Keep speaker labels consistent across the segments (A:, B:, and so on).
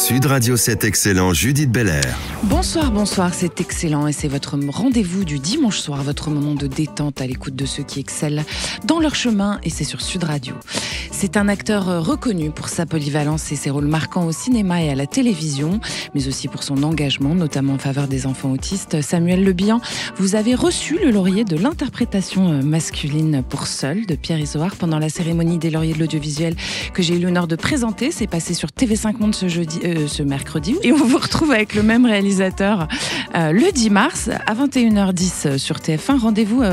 A: Sud Radio 7 Excellent, Judith Belair.
B: Bonsoir, bonsoir, c'est Excellent et c'est votre rendez-vous du dimanche soir, votre moment de détente à l'écoute de ceux qui excellent dans leur chemin, et c'est sur Sud Radio. C'est un acteur reconnu pour sa polyvalence et ses rôles marquants au cinéma et à la télévision, mais aussi pour son engagement, notamment en faveur des enfants autistes. Samuel Le Bihan, vous avez reçu le laurier de l'interprétation masculine pour Seul de Pierre Isoard pendant la cérémonie des lauriers de l'audiovisuel que j'ai eu l'honneur de présenter. C'est passé sur TV5 Monde ce mercredi. Et on vous retrouve avec le même réalisateur le 10 mars à 21h10 sur TF1. Rendez-vous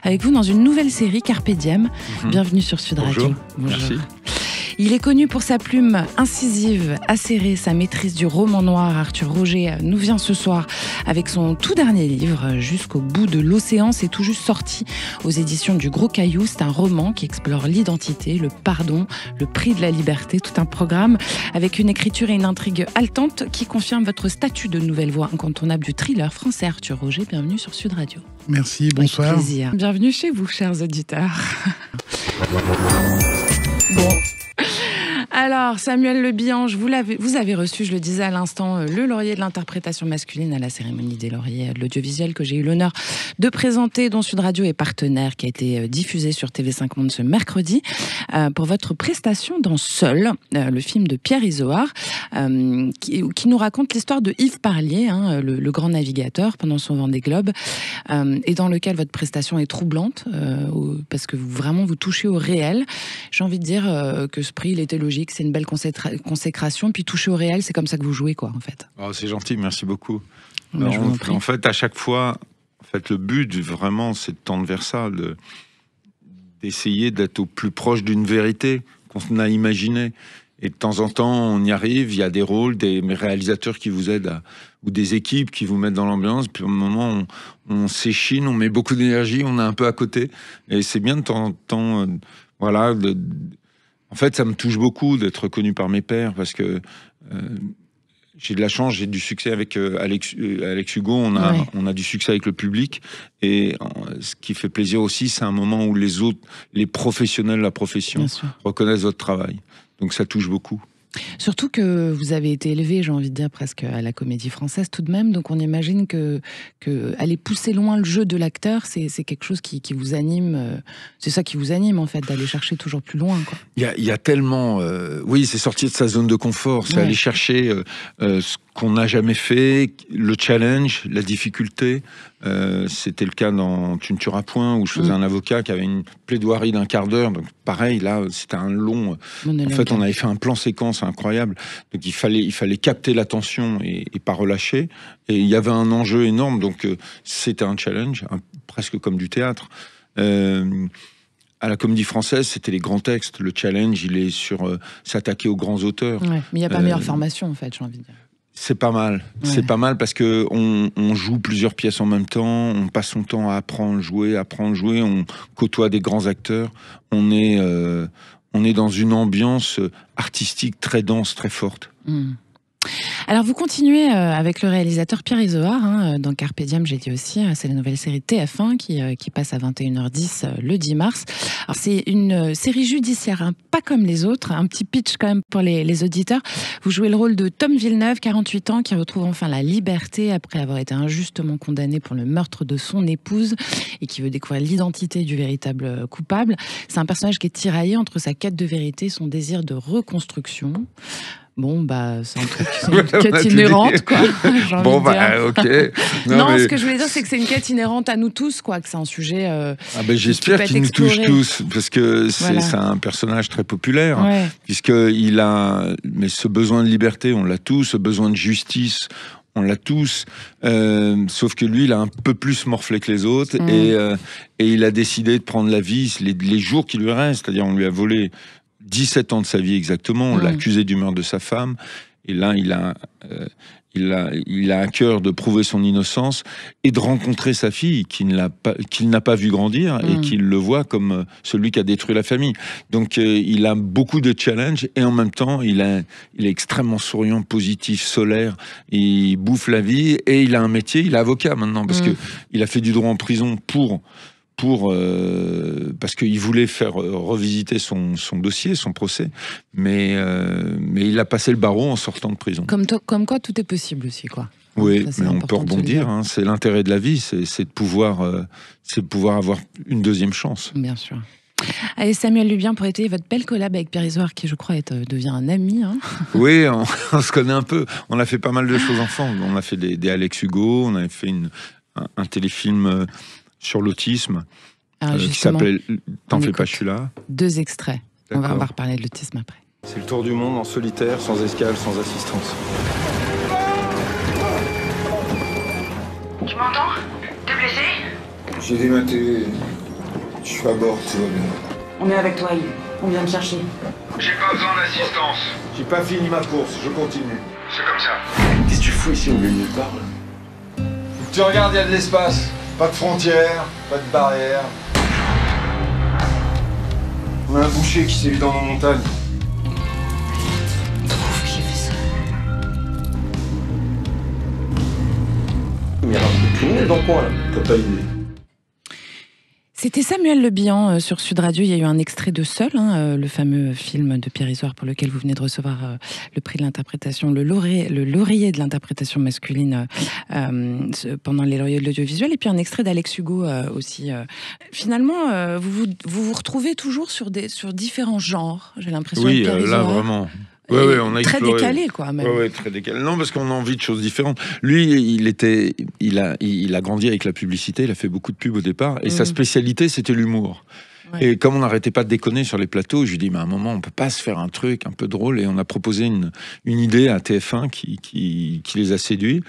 B: avec vous dans une nouvelle série, Carpe Diem. Bienvenue sur Sud Radio.
C: Bonjour. Merci.
B: Il est connu pour sa plume incisive, acérée, sa maîtrise du roman noir. Arthur Roger nous vient ce soir avec son tout dernier livre, Jusqu'au bout de l'océan. C'est tout juste sorti aux éditions du Gros Caillou. C'est un roman qui explore l'identité, le pardon, le prix de la liberté. Tout un programme avec une écriture et une intrigue haletante qui confirme votre statut de nouvelle voix incontournable du thriller français. Arthur Roger, bienvenue sur Sud Radio.
D: Merci, bonsoir.
B: Avec plaisir. Bienvenue chez vous, chers auditeurs. Bon. Alors, Samuel Le Bihan, vous avez reçu, je le disais à l'instant, le laurier de l'interprétation masculine à la cérémonie des lauriers de l'audiovisuel que j'ai eu l'honneur de présenter, dont Sud Radio est partenaire, qui a été diffusé sur TV5 Monde ce mercredi, pour votre prestation dans Seul, le film de Pierre Isoard, qui nous raconte l'histoire de Yves Parlier, le grand navigateur pendant son Vendée Globe, et dans lequel votre prestation est troublante, parce que vous touchez au réel. J'ai envie de dire que ce prix, il était logique. C'est une belle consécration, puis toucher au réel, c'est comme ça que vous jouez, quoi, en fait.
C: Oh, c'est gentil, merci beaucoup.
B: En
C: fait, à chaque fois, le but, vraiment, c'est de tendre vers ça, d'essayer d'être au plus proche d'une vérité qu'on a imaginée. Et de temps en temps, on y arrive, il y a des rôles, des réalisateurs qui vous aident, ou des équipes qui vous mettent dans l'ambiance, puis au moment, on s'échine, on met beaucoup d'énergie, on est un peu à côté. Et c'est bien de temps en temps, voilà... En fait, ça me touche beaucoup d'être reconnu par mes pairs parce que j'ai de la chance, j'ai du succès avec Alex Hugo, on a du succès avec le public. Et ce qui fait plaisir aussi, c'est un moment où les autres, les professionnels de la profession, reconnaissent votre travail. Donc ça touche beaucoup.
B: Surtout que vous avez été élevé, j'ai envie de dire, presque à la Comédie Française tout de même, donc on imagine que aller pousser loin le jeu de l'acteur, c'est quelque chose qui vous anime, c'est ça qui vous anime en fait, d'aller chercher toujours plus loin, quoi.
C: Il y a tellement... oui, c'est sortir de sa zone de confort, c'est aller chercher ce qu'on n'a jamais fait, le challenge, la difficulté. C'était le cas dans Tu ne tueras point, où je faisais un avocat qui avait une plaidoirie d'1 quart d'heure. Donc pareil, là, c'était un long... En fait, on avait fait un plan séquence incroyable. Donc il fallait capter l'attention et pas relâcher. Et il y avait un enjeu énorme. Donc c'était un challenge, presque comme du théâtre. À la Comédie Française, c'était les grands textes. Le challenge, il est sur s'attaquer aux grands auteurs. Ouais, mais
B: il n'y a pas meilleure formation, en fait, j'ai envie de dire.
C: C'est pas mal. C'est pas mal parce que on joue plusieurs pièces en même temps, on passe son temps à apprendre, jouer, on côtoie des grands acteurs, on est dans une ambiance artistique très dense, très forte.
B: Alors vous continuez avec le réalisateur Pierre Isoard, dans Carpe Diem, j'ai dit aussi, c'est la nouvelle série TF1 qui passe à 21h10 le 10 mars. Alors c'est une série judiciaire, pas comme les autres, un petit pitch quand même pour les auditeurs. Vous jouez le rôle de Tom Villeneuve, 48 ans, qui retrouve enfin la liberté après avoir été injustement condamné pour le meurtre de son épouse et qui veut découvrir l'identité du véritable coupable. C'est un personnage qui est tiraillé entre sa quête de vérité et son désir de reconstruction. Bon, c'est un truc, c'est une quête inhérente, quoi.
C: Ok.
B: Non, ce que je voulais dire, c'est que c'est une quête inhérente à nous tous, quoi, que c'est un sujet.
C: J'espère qu'il nous touche tous, parce que c'est un personnage très populaire, puisqu'il a, mais ce besoin de liberté, on l'a tous, ce besoin de justice, on l'a tous, sauf que lui, il a un peu plus morflé que les autres, et il a décidé de prendre la vie, les jours qui lui restent, c'est-à-dire on lui a volé 17 ans de sa vie exactement, on l'a accusé du meurtre de sa femme, et là il a à cœur de prouver son innocence et de rencontrer sa fille qu'il n'a pas vu grandir et qu'il le voit comme celui qui a détruit la famille. Donc il a beaucoup de challenges et en même temps il est extrêmement souriant, positif, solaire, il bouffe la vie et il a un métier, il est avocat maintenant parce que il a fait du droit en prison pour parce qu'il voulait faire revisiter son dossier, son procès, mais il a passé le barreau en sortant de prison.
B: Comme quoi, tout est possible aussi, quoi.
C: Oui, mais on peut rebondir. Hein, c'est l'intérêt de la vie, c'est de pouvoir avoir une deuxième chance.
B: Bien sûr. Allez, Samuel Lubien, pour étayer votre belle collab avec Pierre Isoard, qui je crois devient un ami. Hein.
C: Oui, on se connaît un peu. On a fait pas mal de choses ensemble. On a fait des Alex Hugo, on avait fait un téléfilm sur l'autisme qui s'appelait T'en fais pas, je suis là.
B: 2 extraits. On va reparler de l'autisme après.
C: C'est le tour du monde en solitaire, sans escale, sans assistance.
D: Tu m'entends? T'es blessé?
C: J'ai vu ma télé. Je suis à bord, tout va bien.
D: On est avec toi, Yves. On vient me chercher.
E: J'ai pas besoin d'assistance.
C: J'ai pas fini ma course, je continue.
E: C'est comme ça.
C: Qu'est-ce que tu fous ici au milieu de nulle part là? Tu regardes, il y a de l'espace. Pas de frontières, pas de barrières. On a un boucher qui s'est vu dans nos montagnes.
D: Trouve qui a fait ça.
C: Il y a un peu de criminel dans le coin là. T'as pas idée.
B: C'était Samuel Le Bihan sur Sud Radio. Il y a eu un extrait de Seul, le fameux film de Pierre Isoard pour lequel vous venez de recevoir le prix de l'interprétation, le laurier de l'interprétation masculine pendant les lauriers de l'audiovisuel. Et puis un extrait d'Alex Hugo aussi. Finalement, vous vous retrouvez toujours sur différents genres, j'ai l'impression.
C: Oui,
B: Pierre
C: là
B: Isoard.
C: Vraiment. Ouais, on a
B: très
C: exploré.
B: Décalé, quoi. Même.
C: Ouais, très décalé. Non, parce qu'on a envie de choses différentes. Lui, il a grandi avec la publicité, il a fait beaucoup de pubs au départ, et sa spécialité, c'était l'humour. Ouais. Et comme on n'arrêtait pas de déconner sur les plateaux, je lui dis, mais à un moment, on peut pas se faire un truc un peu drôle, et on a proposé une idée à TF1 qui les a séduits.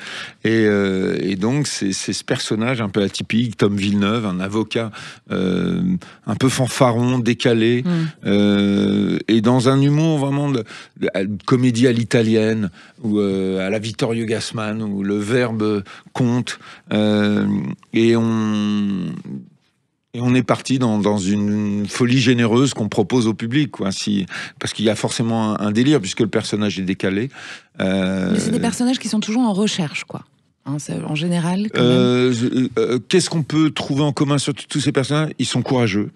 C: Et donc, c'est ce personnage un peu atypique, Tom Villeneuve, un avocat un peu fanfaron, décalé, et dans un humour vraiment de comédie à l'italienne, ou à la Vittorio Gassman, où le verbe compte, et on est parti dans une folie généreuse qu'on propose au public, quoi. Parce qu'il y a forcément un délire, puisque le personnage est décalé.
B: Mais c'est des personnages qui sont toujours en recherche, quoi. Hein, en général,
C: qu'est-ce qu'on peut trouver en commun sur tous ces personnages? Ils sont courageux.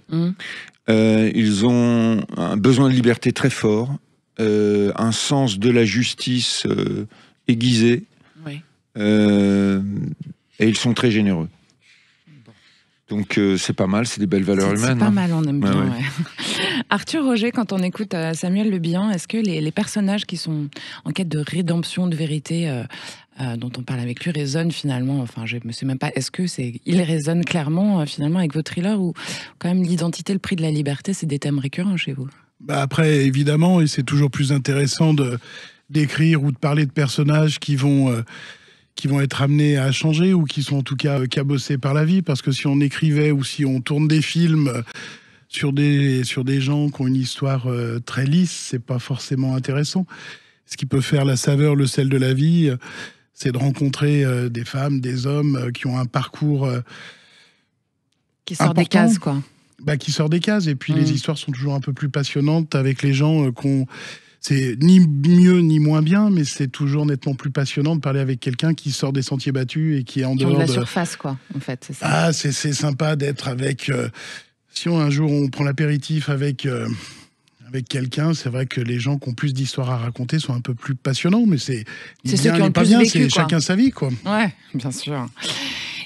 C: Ils ont un besoin de liberté très fort, un sens de la justice aiguisé. Oui. Et ils sont très généreux. Donc c'est pas mal, c'est des belles valeurs humaines.
B: C'est pas mal, on aime bien. Ouais. Arthur Roger, quand on écoute Samuel Le Bihan, est-ce que les personnages qui sont en quête de rédemption, de vérité, dont on parle avec lui, résonnent finalement, enfin je ne sais même pas, est-ce que il résonne clairement finalement avec vos thrillers, ou quand même l'identité, le prix de la liberté, c'est des thèmes récurrents chez vous?
F: Après, évidemment, et c'est toujours plus intéressant d'écrire ou de parler de personnages qui vont être amenés à changer, ou qui sont en tout cas cabossés par la vie, parce que si on écrivait ou si on tourne des films sur des gens qui ont une histoire très lisse, c'est pas forcément intéressant. Ce qui peut faire la saveur, le sel de la vie, c'est de rencontrer des femmes, des hommes qui ont un parcours
B: qui sort des cases, quoi.
F: Qui sort des cases, et puis les histoires sont toujours un peu plus passionnantes avec les gens c'est ni mieux ni moins bien, mais c'est toujours nettement plus passionnant de parler avec quelqu'un qui sort des sentiers battus et qui est en dehors de
B: la surface, quoi, en fait, c'est ça.
F: Ah, c'est sympa d'être avec... si un jour on prend l'apéritif avec quelqu'un, c'est vrai que les gens qui ont plus d'histoires à raconter sont un peu plus passionnants, mais c'est
B: ceux qui ont le plus vécu,
F: c'est chacun sa vie, quoi.
B: Ouais, bien sûr.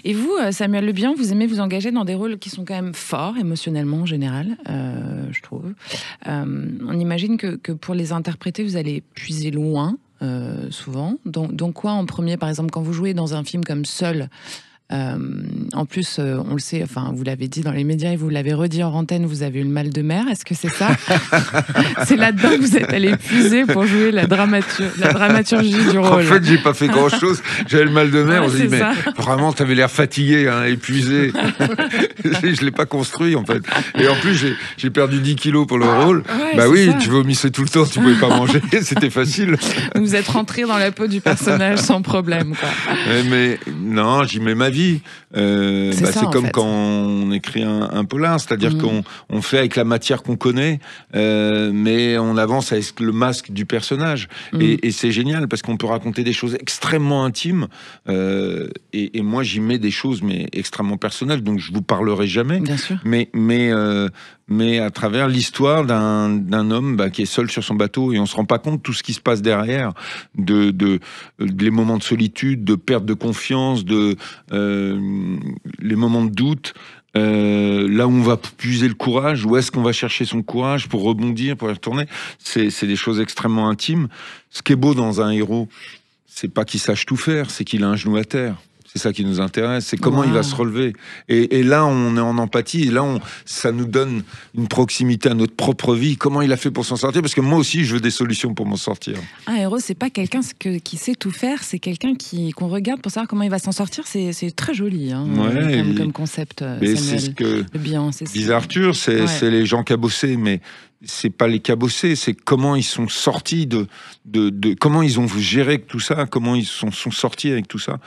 B: Et vous, Samuel Le Bihan, vous aimez vous engager dans des rôles qui sont quand même forts émotionnellement en général, je trouve. On imagine que pour les interpréter, vous allez puiser loin, souvent. Donc quoi en premier, par exemple, quand vous jouez dans un film comme Seul, en plus, on le sait, enfin, vous l'avez dit dans les médias et vous l'avez redit en antenne, vous avez eu le mal de mer. Est-ce que c'est ça? C'est là-dedans que vous êtes allé puiser pour jouer la dramaturgie du rôle.
C: En fait, j'ai pas fait grand-chose. J'avais le mal de mer. On s'est dit, mais vraiment, t'avais l'air fatigué, hein, épuisé. Je l'ai pas construit, en fait. Et en plus, j'ai perdu 10 kilos pour le rôle. Ouais, oui, ça. Tu vomissais tout le temps, tu pouvais pas manger. C'était facile.
B: Vous êtes rentré dans la peau du personnage sans problème, quoi.
C: Mais non, j'y mets ma vie. vie. C'est comme
B: fait.
C: quand on écrit un polar, c'est-à-dire qu'on fait avec la matière qu'on connaît, mais on avance avec le masque du personnage. Et c'est génial parce qu'on peut raconter des choses extrêmement intimes. Et moi, j'y mets des choses mais extrêmement personnelles, donc je vous parlerai jamais.
B: Bien sûr.
C: Mais à travers l'histoire d'un homme qui est seul sur son bateau et on se rend pas compte de tout ce qui se passe derrière, les moments de solitude, de perte de confiance, les moments de doute, là où on va puiser le courage, où est-ce qu'on va chercher son courage pour rebondir, pour y retourner. C'est des choses extrêmement intimes. Ce qui est beau dans un héros, c'est pas qu'il sache tout faire, c'est qu'il a un genou à terre. C'est ça qui nous intéresse, c'est comment il va se relever. Et là, on est en empathie, et là, ça nous donne une proximité à notre propre vie. Comment il a fait pour s'en sortir? Parce que moi aussi, je veux des solutions pour m'en sortir.
B: Un héros, c'est pas quelqu'un qui sait tout faire, c'est quelqu'un qu'on regarde pour savoir comment il va s'en sortir. C'est très joli comme concept, Samuel.
C: C'est ce que disait Arthur, c'est les gens cabossés, mais c'est pas les cabossés, c'est comment ils sont sortis de comment ils ont géré tout ça, comment ils sont sortis avec tout ça.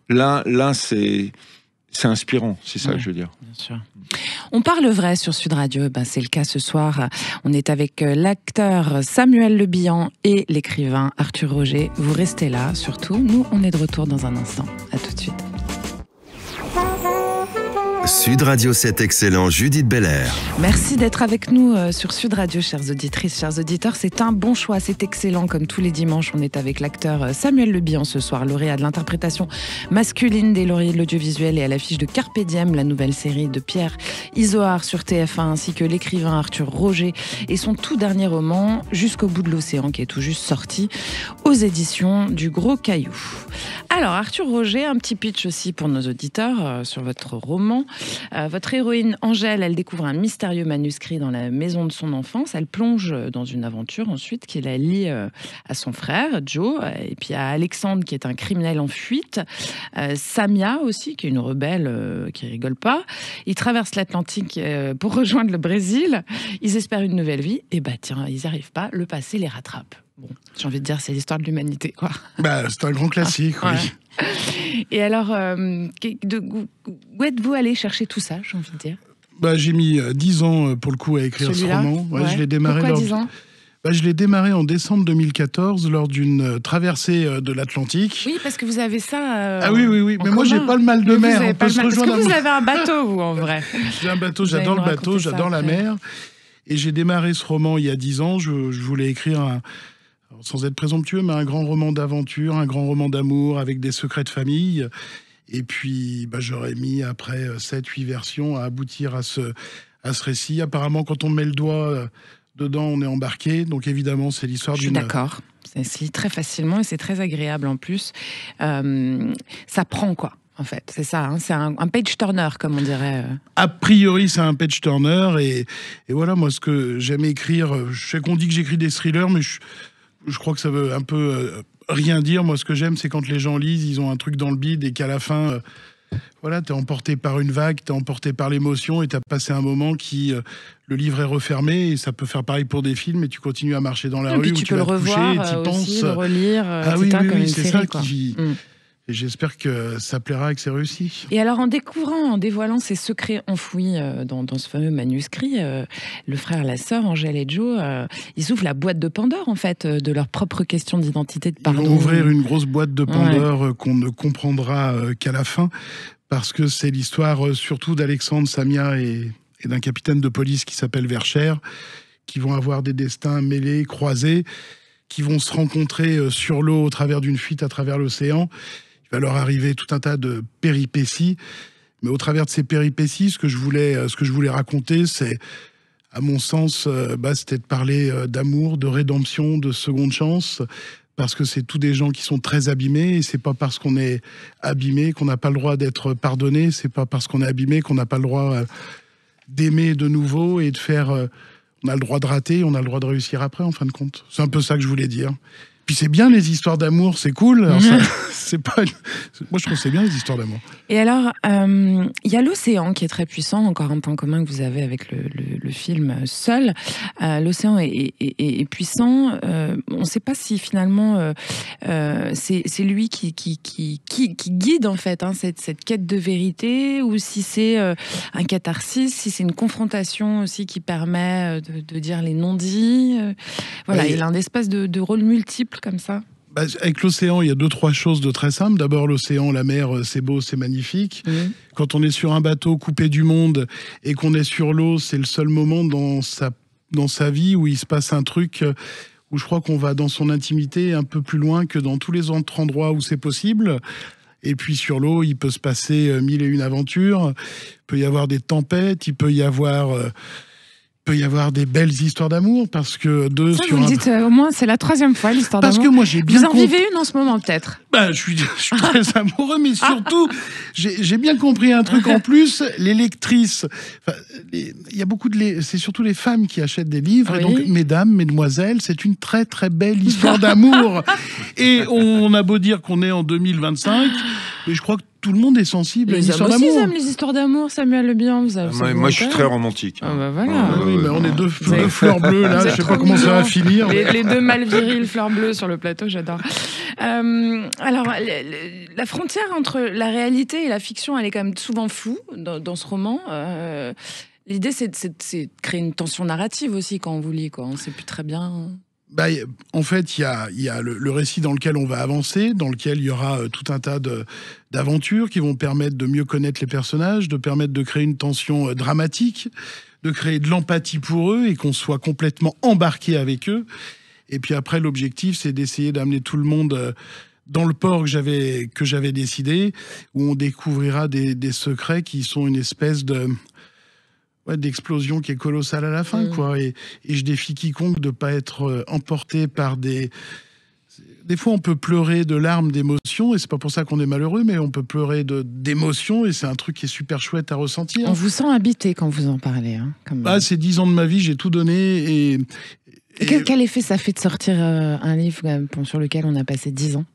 C: Là, c'est inspirant, c'est ça que je veux dire.
B: Bien sûr. On parle vrai sur Sud Radio, c'est le cas ce soir. On est avec l'acteur Samuel Le Bihan et l'écrivain Arthur Roger. Vous restez là, surtout. Nous, on est de retour dans un instant. À tout de suite.
A: Sud Radio 7 Excellent, Judith Belair.
B: Merci d'être avec nous sur Sud Radio, chères auditrices, chers auditeurs. C'est un bon choix, c'est excellent. Comme tous les dimanches, on est avec l'acteur Samuel Le Bihan ce soir, lauréat de l'interprétation masculine des lauriers de l'audiovisuel et à l'affiche de Carpe Diem, la nouvelle série de Pierre Isoard sur TF1, ainsi que l'écrivain Arthur Roger et son tout dernier roman, Jusqu'au bout de l'océan, qui est tout juste sorti aux éditions du Gros Caillou. Alors, Arthur Roger, un petit pitch aussi pour nos auditeurs sur votre roman. Votre héroïne Angèle, elle découvre un mystérieux manuscrit dans la maison de son enfance. Elle plonge dans une aventure ensuite qui la lie à son frère, Joe, et puis à Alexandre, qui est un criminel en fuite. Samia aussi, qui est une rebelle qui rigole pas. Ils traversent l'Atlantique pour rejoindre le Brésil. Ils espèrent une nouvelle vie. Et tiens, ils n'y arrivent pas. Le passé les rattrape. Bon, j'ai envie de dire, c'est l'histoire de l'humanité, quoi.
F: C'est un grand classique, oui.
B: Et alors, où êtes-vous allé chercher tout ça, j'ai envie de dire?
F: J'ai mis 10 ans pour le coup à écrire ce roman. Je l'ai démarré.
B: Pourquoi 10 ans?
F: Je l'ai démarré en décembre 2014 lors d'une traversée de l'Atlantique.
B: Oui, parce que vous avez ça.
F: Oui. Mais moi, j'ai pas le mal de mer.
B: On peut se rejoindre. Est-ce que vous avez un bateau, vous, en vrai?
F: J'ai un bateau, j'adore le bateau, j'adore la mer. Et j'ai démarré ce roman il y a 10 ans. Je voulais écrire sans être présomptueux, mais un grand roman d'aventure, un grand roman d'amour avec des secrets de famille. Et puis, j'aurais mis, après 7-8 versions, à aboutir à ce récit. Apparemment, quand on met le doigt dedans, on est embarqué. Donc, évidemment, c'est l'histoire d'une...
B: Je suis d'accord. Ça se lit très facilement et c'est très agréable en plus. Ça prend, quoi. En fait, c'est ça, c'est un page-turner, comme on dirait.
F: A priori, c'est un page-turner. Et voilà, moi, ce que j'aime écrire... Je sais qu'on dit que j'écris des thrillers, mais je crois que ça veut un peu rien dire. Moi, ce que j'aime, c'est quand les gens lisent, ils ont un truc dans le bide et qu'à la fin, t'es emporté par une vague, t'es emporté par l'émotion et t'as passé un moment qui... le livre est refermé et ça peut faire pareil pour des films et tu continues à marcher dans la rue où tu vas te coucher et tu penses...
B: le relire,
F: oui,
B: c'est
F: ça qui... Et j'espère que ça plaira et que c'est réussi.
B: Et alors, en dévoilant ces secrets enfouis dans ce fameux manuscrit, le frère et la sœur, Angèle et Joe, ils ouvrent la boîte de Pandore, en fait, de leur propre question d'identité, de pardon.
F: Ils vont ouvrir une grosse boîte de Pandore qu'on ne comprendra qu'à la fin, parce que c'est l'histoire surtout d'Alexandre, Samia et d'un capitaine de police qui s'appelle Verchères, qui vont avoir des destins mêlés, croisés, qui vont se rencontrer sur l'eau au travers d'une fuite à travers l'océan. Il va leur arriver tout un tas de péripéties, mais au travers de ces péripéties, ce que je voulais raconter, c'est, à mon sens, c'était de parler d'amour, de rédemption, de seconde chance, parce que c'est tous des gens qui sont très abîmés, et c'est pas parce qu'on est abîmé qu'on n'a pas le droit d'être pardonné, c'est pas parce qu'on est abîmé qu'on n'a pas le droit d'aimer de nouveau et de faire... on a le droit de rater, on a le droit de réussir après, en fin de compte. C'est un peu ça que je voulais dire. Puis c'est bien les histoires d'amour, c'est cool. Alors ça, c'est pas... Moi, je trouve que c'est bien les histoires d'amour.
B: Et alors, il y a l'océan qui est très puissant, encore un point commun que vous avez avec le film Seul. L'océan est puissant. On ne sait pas si finalement c'est lui qui guide en fait cette quête de vérité, ou si c'est un catharsis, si c'est une confrontation aussi qui permet de dire les non-dits. Voilà, il a un espèce de rôle multiple comme ça.
F: Avec l'océan, il y a 2-3 choses de très simples. D'abord, l'océan, la mer, c'est beau, c'est magnifique. Quand on est sur un bateau coupé du monde et qu'on est sur l'eau, c'est le seul moment dans sa vie où il se passe un truc où je crois qu'on va dans son intimité un peu plus loin que dans tous les autres endroits où c'est possible. Et puis sur l'eau, il peut se passer 1001 aventures. Il peut y avoir des tempêtes, il peut y avoir des belles histoires d'amour, parce que
B: ça, vous le dites au moins, c'est la 3e fois l'histoire d'amour.
F: Parce que moi j'ai bien...
B: Vous en vivez une en ce moment peut-être?
F: Je suis très amoureux, mais surtout j'ai bien compris un truc en plus. Les lectrices, il y a beaucoup c'est surtout les femmes qui achètent des livres. Oui. Et donc mesdames, mesdemoiselles, c'est une très très belle histoire d'amour. Et on a beau dire qu'on est en 2025, mais je crois que tout le monde est sensible à une histoire d'amour.
B: Les hommes aussi aiment les histoires d'amour, Samuel Le Bihan.
C: Moi, je suis très romantique.
B: Voilà.
F: Oui, mais on est deux fleurs bleues, là, je sais pas comment ça va finir.
B: Les deux mâles virils, fleurs bleues sur le plateau, j'adore. Alors, la frontière entre la réalité et la fiction, elle est quand même souvent floue dans ce roman. L'idée, c'est de créer une tension narrative aussi quand on vous lit, quoi. On ne sait plus très bien...
F: En fait, il y a le récit dans lequel on va avancer, dans lequel il y aura tout un tas d'aventures qui vont permettre de mieux connaître les personnages, de permettre de créer une tension dramatique, de créer de l'empathie pour eux et qu'on soit complètement embarqué avec eux. Et puis après, l'objectif, c'est d'essayer d'amener tout le monde dans le port que j'avais décidé, où on découvrira des secrets qui sont une espèce d'explosion qui est colossale à la fin, quoi. Et je défie quiconque de ne pas être emporté par des fois, on peut pleurer de larmes d'émotion, et c'est pas pour ça qu'on est malheureux, mais on peut pleurer d'émotion, et c'est un truc qui est super chouette à ressentir.
B: On vous sent habité quand vous en parlez.
F: C'est 10 ans de ma vie, j'ai tout donné. Et
B: quel effet ça fait de sortir un livre sur lequel on a passé 10 ans?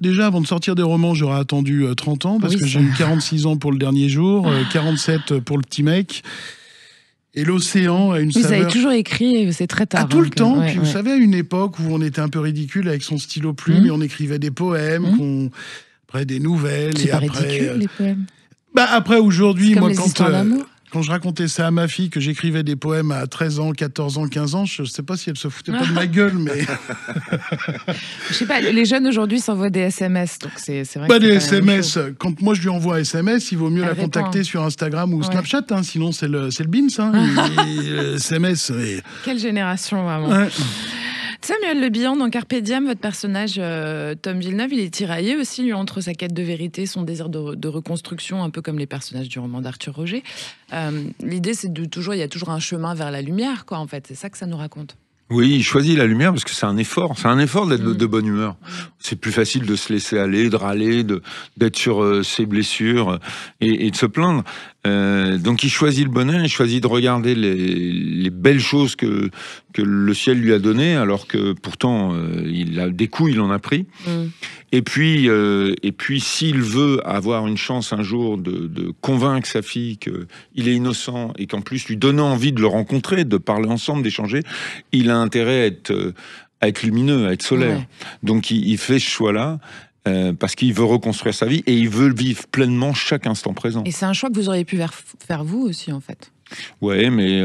F: Déjà, avant de sortir des romans, j'aurais attendu 30 ans, parce que j'ai eu 46 ans pour Le Dernier Jour, 47 pour Le Petit Mec. Et l'océan a une saveur...
B: Vous avez toujours écrit, c'est très tard.
F: Tout le temps. Puis vous savez, à une époque où on était un peu ridicule avec son stylo plume, et on écrivait des poèmes, après des nouvelles.
B: C'est pas ridicule, les poèmes.
F: Après, aujourd'hui, moi,
B: quand
F: je racontais ça à ma fille, que j'écrivais des poèmes à 13 ans, 14 ans, 15 ans, je sais pas si elle se foutait pas de ma gueule, mais...
B: Je sais pas, les jeunes aujourd'hui s'envoient des SMS, donc c'est vrai
F: des SMS. Quand moi je lui envoie un SMS, il vaut mieux la contacter sur Instagram ou Snapchat, sinon c'est le BINS, SMS.
B: Quelle génération, vraiment. Samuel Le Bihan, dans Carpe Diem, votre personnage, Tom Villeneuve, il est tiraillé aussi, lui, entre sa quête de vérité, son désir de reconstruction, un peu comme les personnages du roman d'Arthur Roger. L'idée, c'est il y a toujours un chemin vers la lumière, quoi, en fait. C'est ça que ça nous raconte.
C: Oui, il choisit la lumière parce que c'est un effort. C'est un effort d'être de bonne humeur. C'est plus facile de se laisser aller, de râler, d'être sur ses blessures et de se plaindre. Donc il choisit le bonheur, il choisit de regarder les belles choses que le ciel lui a données, alors que pourtant il a des coups, il en a pris. Et puis s'il veut avoir une chance un jour de convaincre sa fille qu'il est innocent et qu'en plus lui donner envie de le rencontrer, de parler ensemble, d'échanger, il a intérêt à être lumineux, à être solaire. Ouais. Donc il fait ce choix-là. Parce qu'il veut reconstruire sa vie et il veut vivre pleinement chaque instant présent.
B: Et c'est un choix que vous auriez pu faire vous aussi, en fait.
C: Ouais, mais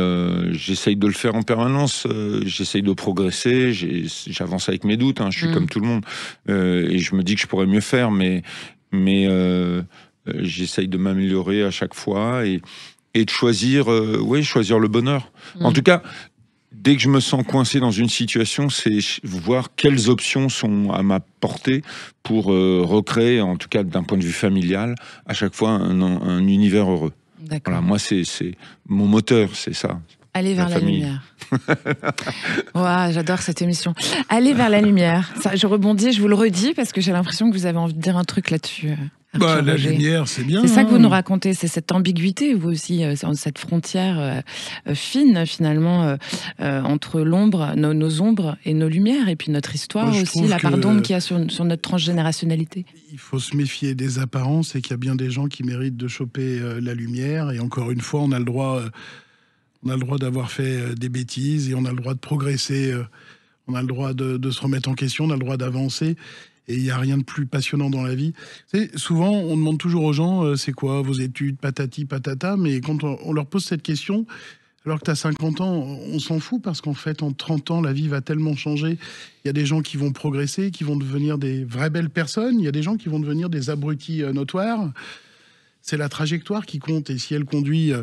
C: j'essaye de le faire en permanence. J'essaye de progresser. J'avance avec mes doutes. Je suis comme tout le monde. Et je me dis que je pourrais mieux faire, mais j'essaye de m'améliorer à chaque fois et de choisir le bonheur. En tout cas, dès que je me sens coincé dans une situation, c'est voir quelles options sont à ma portée pour recréer, en tout cas d'un point de vue familial, à chaque fois un univers heureux. Voilà, moi, c'est mon moteur, c'est ça.
B: Aller vers la lumière. Wow, j'adore cette émission. Aller vers la lumière. Ça, je rebondis, je vous le redis, parce que j'ai l'impression que vous avez envie de dire un truc là-dessus.
F: La lumière, c'est bien.
B: C'est ça que vous nous racontez, c'est cette ambiguïté, vous aussi, cette frontière fine, finalement, entre l'ombre, nos ombres et nos lumières, et puis notre histoire aussi, la part d'ombre qu'il y a sur notre transgénérationnalité.
F: Il faut se méfier des apparences et qu'il y a bien des gens qui méritent de choper la lumière. Et encore une fois, on a le droit d'avoir fait des bêtises et on a le droit de progresser. On a le droit de se remettre en question, on a le droit d'avancer. Et il n'y a rien de plus passionnant dans la vie. Souvent, on demande toujours aux gens, c'est quoi vos études, patati, patata, mais quand on leur pose cette question, alors que tu as 50 ans, on s'en fout parce qu'en fait, en 30 ans, la vie va tellement changer. Il y a des gens qui vont progresser, qui vont devenir des vraies belles personnes. Il y a des gens qui vont devenir des abrutis notoires. C'est la trajectoire qui compte. Et si elle conduit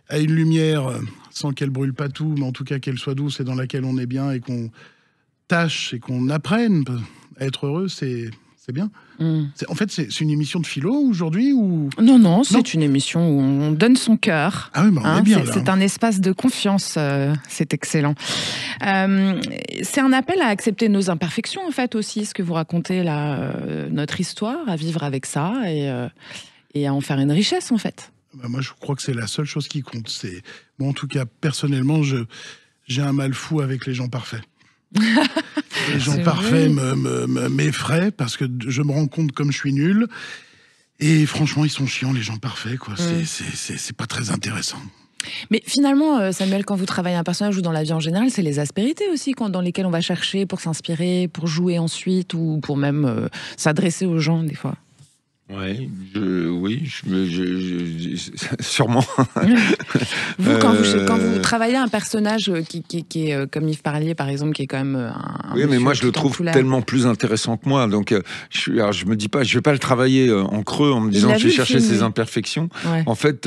F: à une lumière, sans qu'elle brûle pas tout, mais en tout cas qu'elle soit douce et dans laquelle on est bien et qu'on tâche et qu'on apprenne à être heureux, c'est bien. En fait, c'est une émission de philo aujourd'hui ou...
B: Non, c'est une émission où on donne son cœur.
F: Ah oui, on est bien là.
B: C'est un espace de confiance, c'est excellent. C'est un appel à accepter nos imperfections, en fait, aussi, ce que vous racontez là, notre histoire, à vivre avec ça et à en faire une richesse, en fait.
F: Moi, je crois que c'est la seule chose qui compte. Moi, en tout cas, personnellement, j'ai un mal fou avec les gens parfaits. Les gens parfaits m'effraient parce que je me rends compte comme je suis nul. Et franchement, ils sont chiants, les gens parfaits, quoi. C'est pas très intéressant.
B: Mais finalement, Samuel, quand vous travaillez un personnage ou dans la vie en général, c'est les aspérités aussi dans lesquelles on va chercher pour s'inspirer, pour jouer ensuite ou pour même s'adresser aux gens, des fois.
C: Sûrement.
B: Vous, quand vous travaillez un personnage qui est comme Yves Parlier, par exemple, qui est quand même un
C: oui, mais moi, je le trouve tellement plus intéressant que moi. Donc, je me dis pas, je vais pas le travailler en creux en me disant je vais chercher ses imperfections. Ouais. En fait,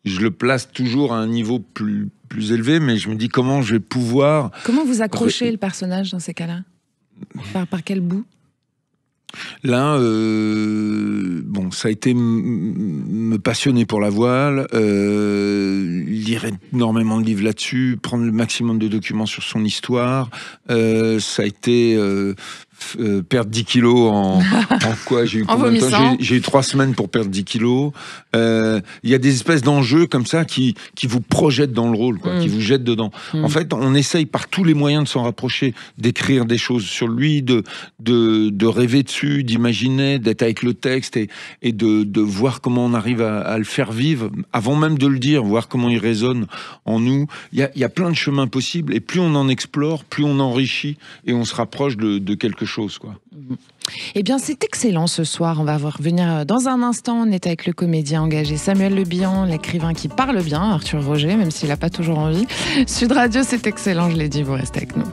C: je le place toujours à un niveau plus élevé, mais je me dis comment je vais pouvoir...
B: Comment vous accrochez le personnage dans ces cas-là ? Par quel bout ?
C: Là, ça a été me passionner pour la voile, lire énormément de livres là-dessus, prendre le maximum de documents sur son histoire. Ça a été perdre 10 kilos en quoi j'ai eu combien de temps ? J'ai eu 3 semaines pour perdre 10 kilos. Il y a des espèces d'enjeux comme ça qui vous projettent dans le rôle, qui vous jettent dedans. En fait, on essaye par tous les moyens de s'en rapprocher, d'écrire des choses sur lui, de rêver dessus, d'imaginer, d'être avec le texte et de voir comment on arrive à le faire vivre, avant même de le dire, voir comment il résonne en nous. Il y a plein de chemins possibles et plus on en explore, plus on enrichit et on se rapproche de quelque chose.
B: Eh bien, c'est excellent ce soir. On va revenir dans un instant. On est avec le comédien engagé Samuel Le Bihan, l'écrivain qui parle bien, Arthur Roger, même s'il n'a pas toujours envie. Sud Radio, c'est excellent, je l'ai dit, vous restez avec nous.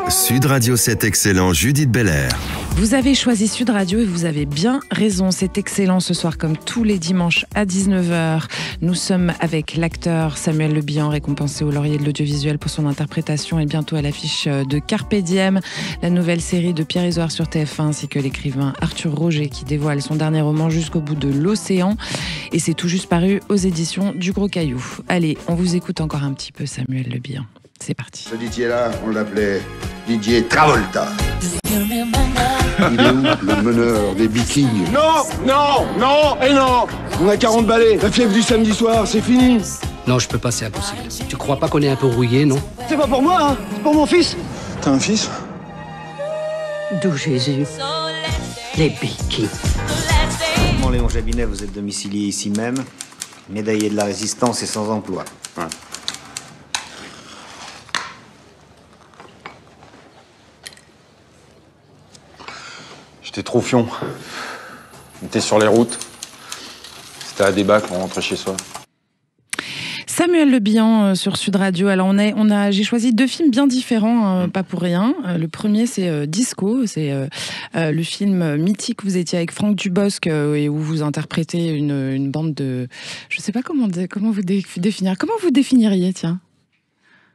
A: Sud Radio, c'est excellent, Judith Belair.
B: Vous avez choisi Sud Radio et vous avez bien raison. C'est excellent ce soir, comme tous les dimanches à 19h. Nous sommes avec l'acteur Samuel Le Bihan, récompensé au Laurier de l'audiovisuel pour son interprétation et bientôt à l'affiche de Carpe Diem, la nouvelle série de Pierre Isoard sur TF1, ainsi que l'écrivain Arthur Roger qui dévoile son dernier roman Jusqu'au bout de l'océan. Et c'est tout juste paru aux éditions du Gros Caillou. Allez, on vous écoute encore un petit peu Samuel Le Bihan. C'est parti.
G: Ce Didier-là, on l'appelait Didier Travolta. Il est où, le meneur des Vikings?
H: Non et non. On a 40 balais, la fièvre du samedi soir, c'est fini.
I: Non, je peux pas, c'est impossible. Tu crois pas qu'on est un peu rouillé, non?
H: C'est pas pour moi, hein, c'est pour mon fils. T'as un fils?
J: D'où Jésus? Les Vikings.
K: Bon, Léon Jabinet, vous êtes domicilié ici même, médaillé de la Résistance et sans emploi. Ouais.
L: J'étais trop fion. On était sur les routes. C'était à débat quand on rentrait chez soi.
B: Samuel Le Bihan sur Sud Radio. Alors j'ai choisi 2 films bien différents, pas pour rien. Le premier c'est Disco, c'est le film mythique. Vous étiez avec Franck Dubosc et où vous interprétez une bande de, je sais pas comment vous définir. Comment vous définiriez, tiens?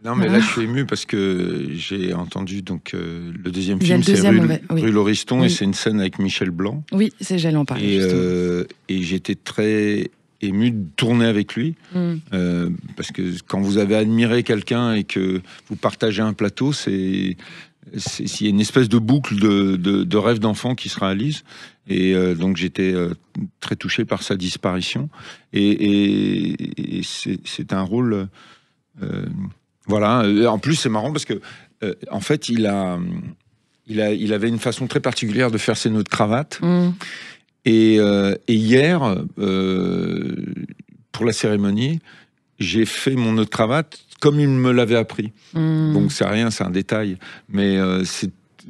C: Non, mais là, je suis ému parce que j'ai entendu le deuxième film, c'est Rue Lauriston, et c'est une scène avec Michel Blanc.
B: Oui, j'allais en parler.
C: Et j'étais très ému de tourner avec lui, parce que quand vous avez admiré quelqu'un et que vous partagez un plateau, c'est il y a une espèce de boucle de rêve d'enfant qui se réalise. Et donc j'étais très touché par sa disparition. Et c'est un rôle... voilà. En plus, c'est marrant parce que, en fait, il avait une façon très particulière de faire ses nœuds de cravate. Et hier, pour la cérémonie, j'ai fait mon nœud de cravate comme il me l'avait appris. Donc c'est rien, c'est un détail. Mais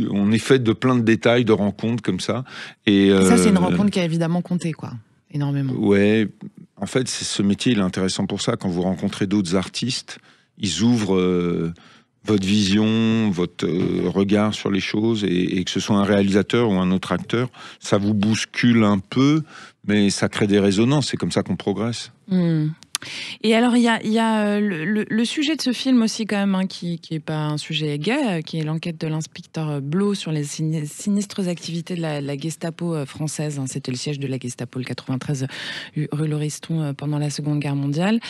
C: on est fait de plein de détails, de rencontres comme ça. Et
B: ça, c'est une rencontre qui a évidemment compté, quoi. Énormément.
C: Ouais. En fait, ce métier, il est intéressant pour ça. Quand vous rencontrez d'autres artistes, ils ouvrent votre vision, votre regard sur les choses, et que ce soit un réalisateur ou un autre acteur, ça vous bouscule un peu, mais ça crée des résonances. C'est comme ça qu'on progresse.
B: Et alors, il y a le sujet de ce film aussi, quand même, hein, qui n'est pas un sujet gay, qui est l'enquête de l'inspecteur Blo sur les sinistres activités de la Gestapo française. Hein. C'était le siège de la Gestapo, le 93 rue Lauriston, pendant la Seconde Guerre mondiale.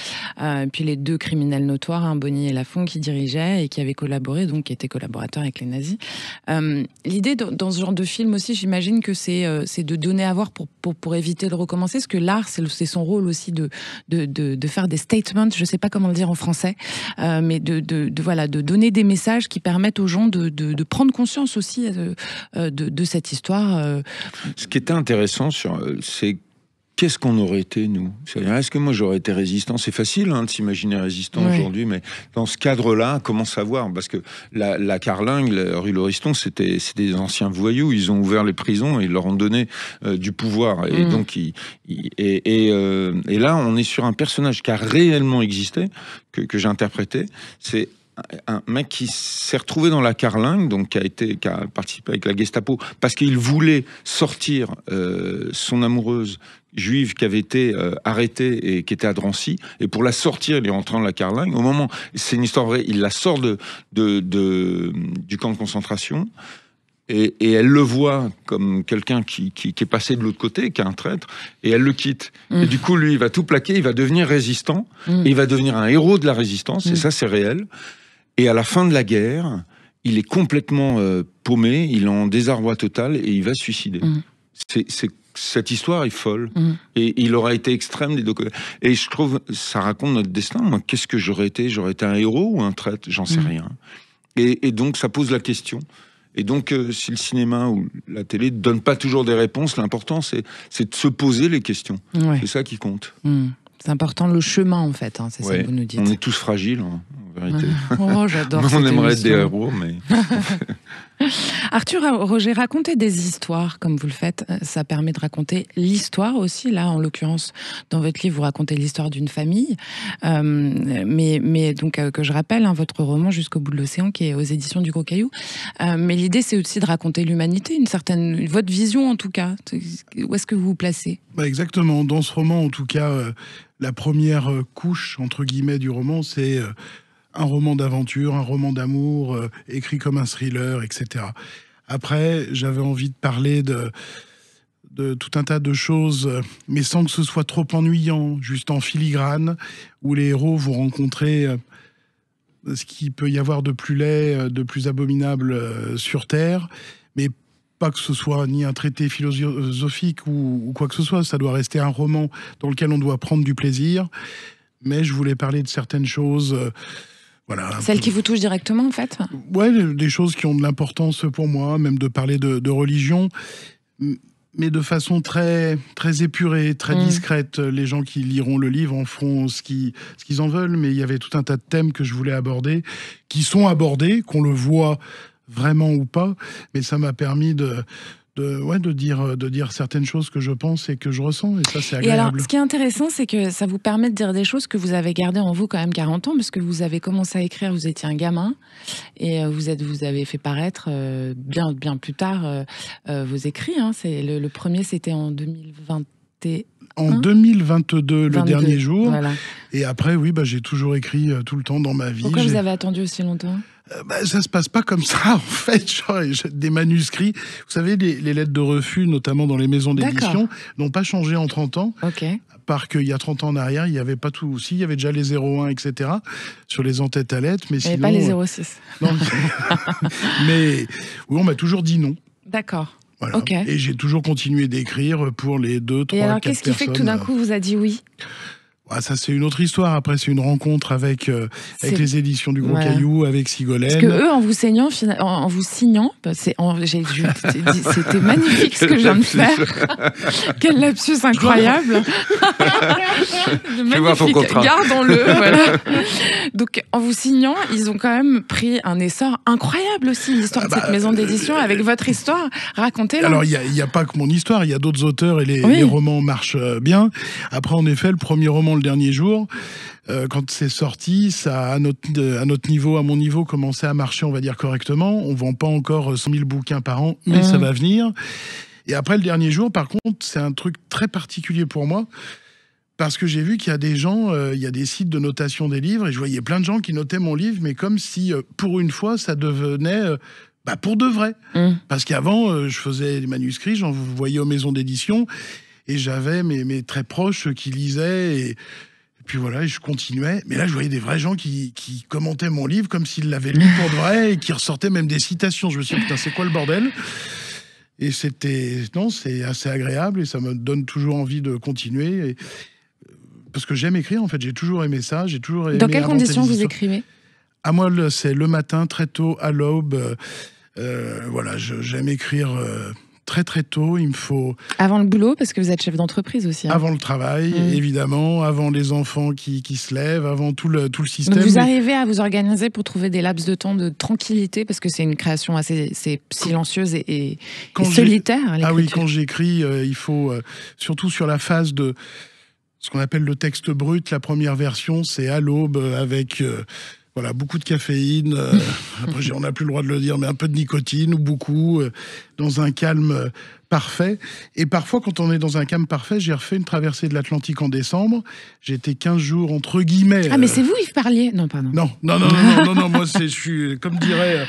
B: Puis les 2 criminels notoires, hein, Bonny et Lafont, qui dirigeaient et qui avaient collaboré, donc qui étaient collaborateurs avec les nazis. L'idée dans ce genre de film aussi, j'imagine que c'est de donner à voir pour éviter de recommencer, parce que l'art, c'est son rôle aussi de faire des statements, je ne sais pas comment le dire en français, mais de donner des messages qui permettent aux gens de prendre conscience aussi de cette histoire.
C: Ce qui était intéressant, c'est qu'est-ce qu'on aurait été, nous? C'est-à-dire, est-ce que moi j'aurais été résistant? C'est facile de s'imaginer résistant aujourd'hui, mais dans ce cadre-là, comment savoir? Parce que la Carlingue, la rue Lauriston, c'était des anciens voyous. Ils ont ouvert les prisons et ils leur ont donné du pouvoir. Et donc, et là, on est sur un personnage qui a réellement existé, que j'ai interprété. C'est un mec qui s'est retrouvé dans la Carlingue, donc qui a participé avec la Gestapo, parce qu'il voulait sortir son amoureuse juive qui avait été arrêtée et qui était à Drancy, et pour la sortir, il est rentré dans la Carlingue. Au moment, c'est une histoire vraie, il la sort du camp de concentration, et elle le voit comme quelqu'un qui est passé de l'autre côté, qui est un traître, et elle le quitte. Et du coup, lui, il va tout plaquer, il va devenir résistant, et il va devenir un héros de la résistance, et ça, c'est réel. Et à la fin de la guerre, il est complètement paumé, il est en désarroi total, et il va se suicider. Cette histoire est folle, et il aura été extrême des deux côtés. Et je trouve, ça raconte notre destin. Moi, qu'est-ce que j'aurais été? J'aurais été un héros ou un traître? J'en sais rien. Et donc, ça pose la question. Et donc, si le cinéma ou la télé ne donnent pas toujours des réponses, l'important, c'est de se poser les questions. C'est ça qui compte.
B: C'est important, le chemin, en fait, hein, c'est ça que vous nous dites.
C: On est tous fragiles, en vérité.
B: Oh, j'adore cette
C: on aimerait
B: émission.
C: être des héros, mais...
B: Arthur, Roger, raconter des histoires, comme vous le faites, ça permet de raconter l'histoire aussi. Là, en l'occurrence, dans votre livre, vous racontez l'histoire d'une famille. Mais donc, que je rappelle, hein, votre roman « Jusqu'au bout de l'océan », qui est aux éditions du Gros Caillou. Mais l'idée, c'est aussi de raconter l'humanité, votre vision, en tout cas. Où est-ce que vous vous placez?
F: Exactement. Dans ce roman, en tout cas, la première couche, entre guillemets, du roman, c'est... un roman d'aventure, un roman d'amour, écrit comme un thriller, etc. Après, j'avais envie de parler de tout un tas de choses, mais sans que ce soit trop ennuyant, juste en filigrane, où les héros vont rencontrer ce qu'il peut y avoir de plus laid, de plus abominable sur Terre, mais pas que ce soit ni un traité philosophique ou quoi que ce soit. Ça doit rester un roman dans lequel on doit prendre du plaisir, mais je voulais parler de certaines choses... Voilà.
B: Celles qui vous touchent directement, en fait?
F: Ouais, des choses qui ont de l'importance pour moi, même de parler de religion, mais de façon très, très épurée, très discrète. Les gens qui liront le livre en feront ce qu'ils en veulent, mais il y avait tout un tas de thèmes que je voulais aborder, qui sont abordés, qu'on le voit vraiment ou pas, mais ça m'a permis de dire certaines choses que je pense et que je ressens, et ça, c'est agréable.
B: Et alors, ce qui est intéressant, c'est que ça vous permet de dire des choses que vous avez gardées en vous quand même 40 ans, parce que vous avez commencé à écrire, vous étiez un gamin, et vous avez fait paraître bien plus tard vos écrits. Hein. Le premier, c'était en 2021.
F: En 2022, le dernier jour.
B: Voilà.
F: Et après, oui, j'ai toujours écrit tout le temps dans ma vie.
B: Pourquoi vous avez attendu aussi longtemps ?
F: Ça se passe pas comme ça, en fait. Genre, des manuscrits. Vous savez, les lettres de refus, notamment dans les maisons d'édition, n'ont pas changé en 30 ans.
B: Ok.
F: Part qu'il y a 30 ans en arrière, il n'y avait pas tout. Si, il y avait déjà les 01, etc., sur les entêtes à lettres. Mais
B: il n'y avait pas les 06.
F: Non. Mais oui, on m'a toujours dit non.
B: D'accord.
F: Voilà.
B: Okay.
F: Et j'ai toujours continué d'écrire pour les 2, 3, 4 personnes.
B: Et alors, qu'est-ce qui fait que tout d'un coup, vous a dit oui ?
F: Ça, c'est une autre histoire. Après, c'est une rencontre avec les éditions du Gros Caillou, avec Sigolène.
B: Parce que eux, en vous signant, c'était magnifique ce que je viens de faire. Quel lapsus incroyable.
C: Je vais voir ton contrat.
B: Gardons-le. Voilà. Donc, en vous signant, ils ont quand même pris un essor incroyable aussi, l'histoire de cette maison d'édition, avec votre histoire. Racontez-la.
F: Alors, il n'y a pas que mon histoire. Il y a d'autres auteurs et les romans marchent bien. Après, en effet, le premier roman, Le Dernier Jour, quand c'est sorti, ça, à notre niveau, à mon niveau, commençait à marcher, on va dire, correctement. On ne vend pas encore 100 000 bouquins par an, mais ça va venir. Et après, Le Dernier Jour, par contre, c'est un truc très particulier pour moi, parce que j'ai vu qu'il y a des gens, il y a des sites de notation des livres, et je voyais plein de gens qui notaient mon livre, mais comme si, pour une fois, ça devenait... pour de vrai. Parce qu'avant, je faisais des manuscrits, j'en voyais aux maisons d'édition, et j'avais mes très proches qui lisaient, et puis voilà, et je continuais. Mais là, je voyais des vrais gens qui commentaient mon livre comme s'ils l'avaient lu pour de vrai, et qui ressortaient même des citations. Je me suis dit, putain, c'est quoi le bordel ? Et c'est assez agréable, et ça me donne toujours envie de continuer. Parce que j'aime écrire, en fait, j'ai toujours aimé ça. J'ai toujours aimé.
B: Dans quelles conditions vous écrivez ?
F: À moi, c'est le matin, très tôt, à l'aube. Voilà, j'aime écrire très très tôt. Il me faut...
B: Avant le boulot, parce que vous êtes chef d'entreprise aussi. Hein.
F: Avant le travail, évidemment. Avant les enfants qui se lèvent. Avant tout le système.
B: Donc vous arrivez à vous organiser pour trouver des laps de temps de tranquillité, parce que c'est une création assez silencieuse et solitaire.
F: Ah oui, quand j'écris, il faut, surtout sur la phase de ce qu'on appelle le texte brut, la première version, c'est à l'aube avec... Voilà, beaucoup de caféine, après on n'a plus le droit de le dire, mais un peu de nicotine, ou beaucoup, dans un calme parfait. Et parfois, quand on est dans un calme parfait, j'ai refait une traversée de l'Atlantique en décembre. J'ai été 15 jours, entre guillemets...
B: Ah, mais c'est vous, Yves Parlier ? Non, pardon.
F: Non, moi, je suis, comme dirait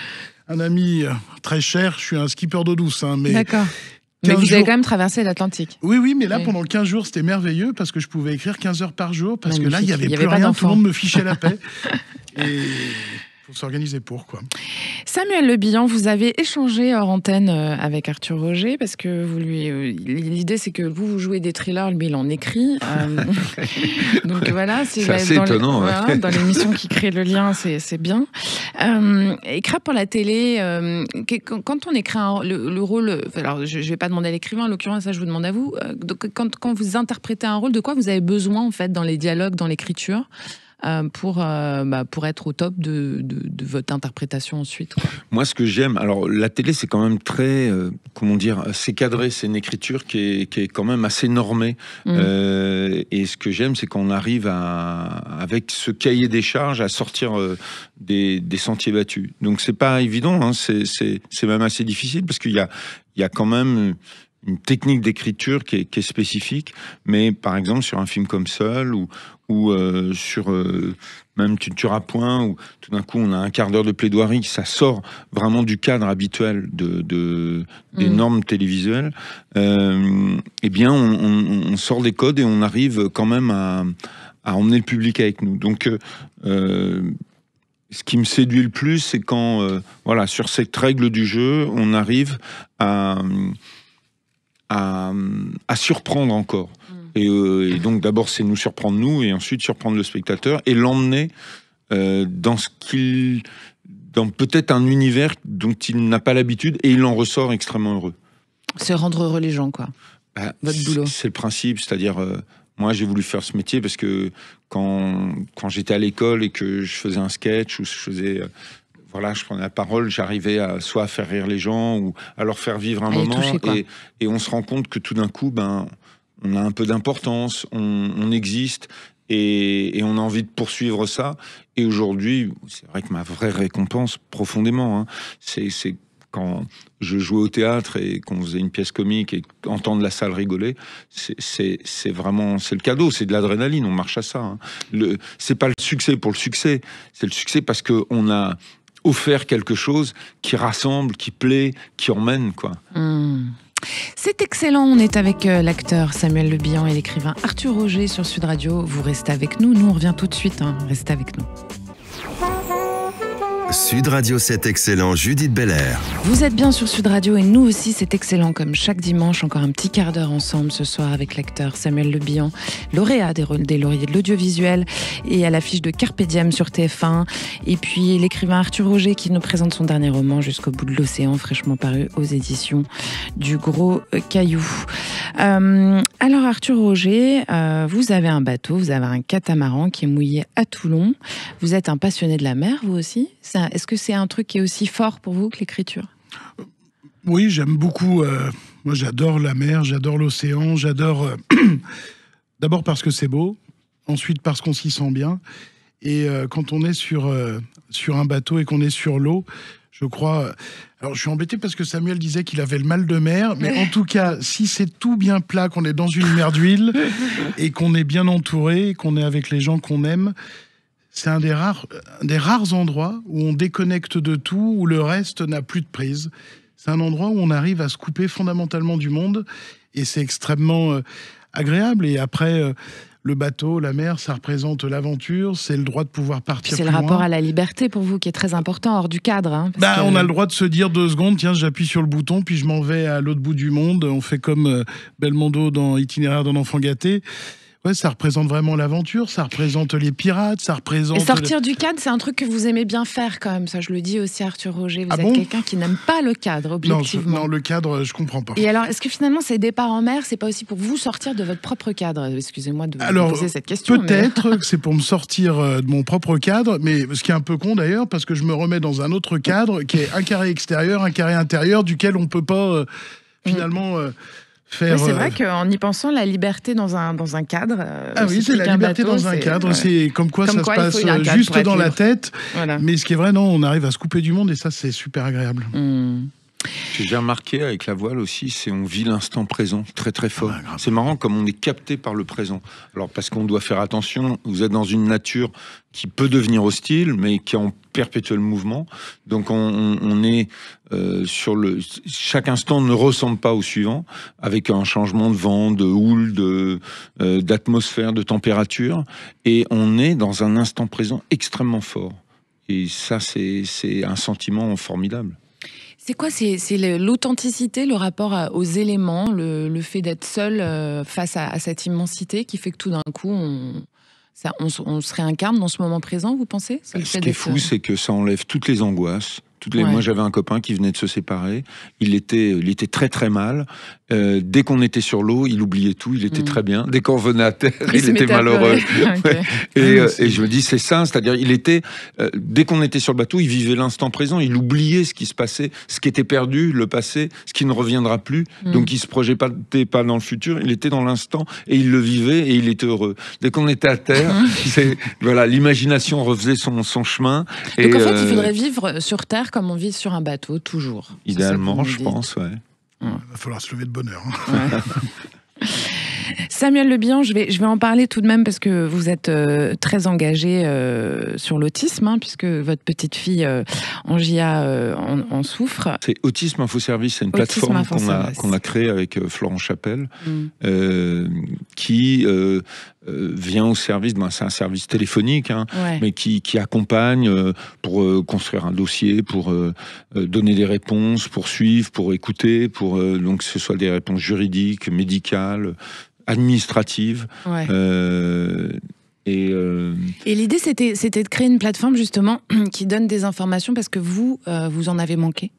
F: un ami très cher, je suis un skipper d'eau douce. Hein, mais
B: d'accord. Mais vous avez quand même traversé l'Atlantique.
F: Oui, mais là, pendant 15 jours, c'était merveilleux, parce que je pouvais écrire 15 heures par jour, parce que là, il n'y avait plus rien, tout le monde me fichait la paix. Et il faut s'organiser pour, quoi.
B: Samuel Le Bihan, vous avez échangé hors antenne avec Arthur Roger, parce que l'idée, c'est que vous jouez des thrillers, lui, il en écrit. Donc voilà, c'est
C: assez étonnant.
B: Dans l'émission qui crée le lien, c'est bien. Écrire pour la télé, quand on écrit le rôle... Alors, je ne vais pas demander à l'écrivain, en l'occurrence, ça, je vous demande à vous. Donc, quand vous interprétez un rôle, de quoi vous avez besoin, en fait, dans les dialogues, dans l'écriture pour être au top de votre interprétation ensuite, quoi.
C: Moi, ce que j'aime, alors la télé, c'est quand même très, c'est cadré, c'est une écriture qui est quand même assez normée. Et ce que j'aime, c'est qu'on arrive avec ce cahier des charges à sortir des sentiers battus. Donc c'est pas évident, hein, c'est même assez difficile, parce qu'il y a quand même une technique d'écriture qui est spécifique, mais par exemple sur un film comme Seul ou sur même Tu ne tueras point, où tout d'un coup on a un quart d'heure de plaidoirie, ça sort vraiment du cadre habituel des normes télévisuelles, eh bien on sort des codes et on arrive quand même à emmener le public avec nous. Donc ce qui me séduit le plus, c'est quand sur cette règle du jeu, on arrive à surprendre encore. Et donc d'abord c'est nous surprendre nous, et ensuite surprendre le spectateur et l'emmener dans peut-être un univers dont il n'a pas l'habitude, et il en ressort extrêmement heureux.
B: C'est rendre heureux les gens, quoi. Votre boulot. C'est
C: le principe, c'est-à-dire moi j'ai voulu faire ce métier parce que quand j'étais à l'école et que je faisais un sketch ou je faisais je prenais la parole, j'arrivais soit à faire rire les gens ou à leur faire vivre un moment, et on se rend compte que tout d'un coup, on a un peu d'importance, on existe, et on a envie de poursuivre ça. Et aujourd'hui, c'est vrai que ma vraie récompense, profondément, hein, c'est quand je jouais au théâtre et qu'on faisait une pièce comique et entendre la salle rigoler, c'est vraiment, c'est le cadeau, c'est de l'adrénaline, on marche à ça. Hein. C'est pas le succès pour le succès, c'est le succès parce qu'on a offert quelque chose qui rassemble, qui plaît, qui emmène, quoi.
B: C'est excellent, on est avec l'acteur Samuel Le Bihan et l'écrivain Arthur Roger sur Sud Radio. Vous restez avec nous, on revient tout de suite, hein. Restez avec nous.
A: Sud Radio, c'est excellent, Judith Belair.
B: Vous êtes bien sur Sud Radio et nous aussi, c'est excellent. Comme chaque dimanche, encore un petit quart d'heure ensemble ce soir avec l'acteur Samuel Le Bihan, lauréat des lauriers de l'audiovisuel et à l'affiche de Carpe Diem sur TF1. Et puis l'écrivain Arthur Roger qui nous présente son dernier roman Jusqu'au bout de l'océan, fraîchement paru aux éditions du Gros Caillou. Alors Arthur Roger, vous avez un bateau, vous avez un catamaran qui est mouillé à Toulon. Vous êtes un passionné de la mer, vous aussi ? Est-ce que c'est un truc qui est aussi fort pour vous que l'écriture ?
F: Oui, j'aime beaucoup. Moi, j'adore la mer, j'adore l'océan, j'adore... D'abord parce que c'est beau, ensuite parce qu'on s'y sent bien. Et quand on est sur un bateau et qu'on est sur l'eau, je crois... Alors, je suis embêté parce que Samuel disait qu'il avait le mal de mer, mais en tout cas, si c'est tout bien plat, qu'on est dans une mer d'huile et qu'on est bien entouré, qu'on est avec les gens qu'on aime... C'est un des rares endroits où on déconnecte de tout, où le reste n'a plus de prise. C'est un endroit où on arrive à se couper fondamentalement du monde et c'est extrêmement agréable. Et après, le bateau, la mer, ça représente l'aventure, c'est le droit de pouvoir partir plus loin.
B: C'est le rapport à la liberté pour vous qui est très important, hors du cadre. Hein,
F: On a le droit de se dire 2 secondes, tiens, j'appuie sur le bouton, puis je m'en vais à l'autre bout du monde. On fait comme Belmondo dans Itinéraire d'un enfant gâté. Ouais, ça représente vraiment l'aventure, ça représente les pirates, ça représente...
B: Et sortir du cadre, c'est un truc que vous aimez bien faire quand même, ça je le dis aussi à Arthur Roger. Vous êtes quelqu'un qui n'aime pas le cadre, objectivement.
F: Non, le cadre, je comprends pas.
B: Et alors, est-ce que finalement ces départs en mer, c'est pas aussi pour vous sortir de votre propre cadre ? Excusez-moi de vous poser cette question.
F: Peut-être que c'est pour me sortir de mon propre cadre, mais ce qui est un peu con d'ailleurs, parce que je me remets dans un autre cadre qui est un carré extérieur, un carré intérieur, duquel on peut pas finalement...
B: Oui, c'est vrai qu'en y pensant, la liberté dans un cadre...
F: Ah oui, c'est la liberté dans un cadre. C'est comme quoi ça se passe juste dans la tête. Voilà. Mais ce qui est vrai, non, on arrive à se couper du monde et ça, c'est super agréable.
C: J'ai remarqué avec la voile aussi, c'est on vit l'instant présent très très fort. C'est marrant comme on est capté par le présent. Alors parce qu'on doit faire attention, vous êtes dans une nature qui peut devenir hostile, mais qui est en perpétuel mouvement. Donc on est sur le... Chaque instant ne ressemble pas au suivant, avec un changement de vent, de houle, d'atmosphère, de température. Et on est dans un instant présent extrêmement fort. Et ça, c'est un sentiment formidable.
B: C'est quoi ? C'est l'authenticité, le rapport aux éléments, le fait d'être seul face à cette immensité qui fait que tout d'un coup, on se réincarne dans ce moment présent, vous pensez ?
C: Ce qui est fou, c'est que ça enlève toutes les angoisses. Moi, j'avais un copain qui venait de se séparer. Il était très très mal. Dès qu'on était sur l'eau, il oubliait tout. Il était très bien. Dès qu'on venait à terre, il était malheureux. Okay. Et je me dis, c'est ça. C'est-à-dire, il était dès qu'on était sur le bateau, il vivait l'instant présent. Il oubliait ce qui se passait, ce qui était perdu, le passé, ce qui ne reviendra plus. Donc, il se projetait pas dans le futur. Il était dans l'instant et il le vivait et il était heureux. Dès qu'on était à terre, l'imagination refaisait son chemin.
B: Donc, en fait, il faudrait vivre sur terre comme on vit sur un bateau, toujours.
C: Idéalement, je pense, ouais.
F: Il va falloir se lever de bonne heure.
B: Ouais. Samuel Le Bihan, je vais en parler tout de même parce que vous êtes très engagé sur l'autisme, puisque votre petite fille Angia en souffre.
C: C'est Autisme Info Service, c'est une plateforme qu'on a créée avec Florent Chapelle, qui vient au service, c'est un service téléphonique, mais qui accompagne pour construire un dossier, pour donner des réponses, pour suivre, pour écouter, donc que ce soit des réponses juridiques, médicales, administratives.
B: Ouais. Et l'idée, c'était de créer une plateforme justement qui donne des informations parce que vous en avez manqué.